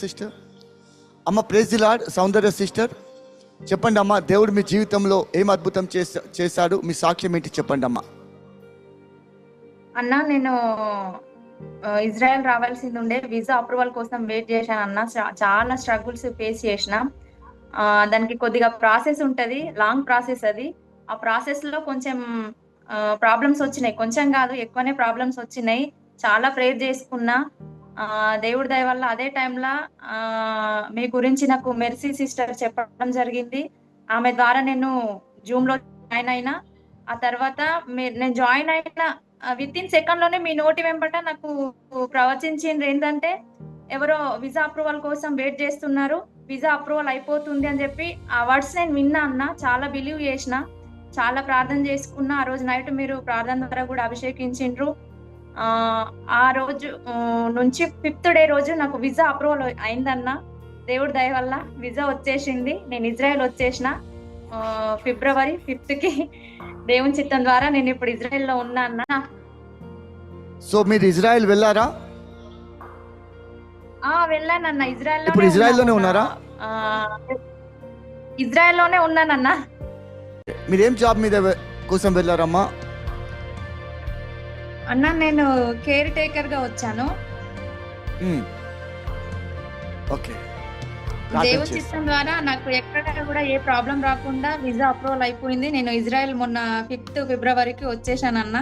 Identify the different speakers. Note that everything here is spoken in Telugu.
Speaker 1: సిస్టర్ అమ్మ, praise the lord. Soundarya sister చెప్పండి అమ్మా, దేవుడు మీ జీవితంలో ఏం అద్భుతం చేశాడు, మీ సాక్ష్యం ఏంటి చెప్పండి అమ్మా.
Speaker 2: అన్నా, నేను ఇజ్రాయెల్ రావాల్సింది ఉండే, వీసా అప్రూవల్ కోసం వెయిట్ చేశాను అన్న. చాలా స్ట్రగుల్స్ ఫేస్ చేసిన. దానికి కొద్దిగా ప్రాసెస్ ఉంటుంది, లాంగ్ ప్రాసెస్ అది. ఆ ప్రాసెస్ లో కొంచెం ప్రాబ్లమ్స్ వచ్చినాయి, కొంచెం కాదు ఎక్కువనే ప్రాబ్లమ్స్ వచ్చినాయి. చాలా ప్రేర్ చేసుకున్నా. దేవుడి దయ వల్ల అదే టైంలో మీ గురించి నాకు మెర్సీ సిస్టర్ చెప్పడం జరిగింది. ఆమె ద్వారా నేను జూమ్ లో జాయిన్ అయినా. ఆ తర్వాత నేను జాయిన్ అయిన విత్ ఇన్ సెకండ్ లోనే మీ నోటి వెంబట నాకు ప్రవచించింది ఏంటంటే, ఎవరో వీసా అప్రూవల్ కోసం వెయిట్ చేస్తున్నారు, వీసా అప్రూవల్ అయిపోతుంది అని చెప్పి ఆ వర్డ్స్ నేను విన్నా అన్న. చాలా బిలీవ్ చేసిన, చాలా ప్రార్థన చేసుకున్నా. ఆ రోజు నైట్ మీరు ప్రార్థన ద్వారా కూడా అభిషేకించిండ్రు. ఆ రోజు నుంచి 5th డే రోజు నాకు వీసా అప్రూవల్ అయిందన్న. దేవుడి దయ వల్ల వీసా వచ్చేసింది. నేను ఇజ్రాయెల్ వచ్చేసిన February 5th కి. దేవుని చిత్తం ద్వారా నేను ఇప్పుడు ఇజ్రాయెల్ లో ఉన్నా అన్న.
Speaker 1: సో మీరు ఇజ్రాయెల్ వెళ్ళారా?
Speaker 2: వెళ్ళానన్న.
Speaker 1: ఇప్పుడు ఇజ్రాయెల్లోనే ఉన్నారా?
Speaker 2: ఇజ్రాయెల్లోనే ఉన్నానన్న.
Speaker 1: మీరేం జాబ్ మీద కోసం వెళ్ళారమ్మా?
Speaker 2: అన్న, నేను కేర్ టేకర్ గా వచ్చాను.
Speaker 1: ఓకే.
Speaker 2: దేవుని చిత్తం ద్వారా నాకు ఎక్కడ కూడా ఏ ప్రాబ్లం రాకుండా వీసా అప్రూవల్ అయిపోయింది. నేను ఇజ్రాయెల్ మొన్న 5th February వచ్చేసాను అన్న.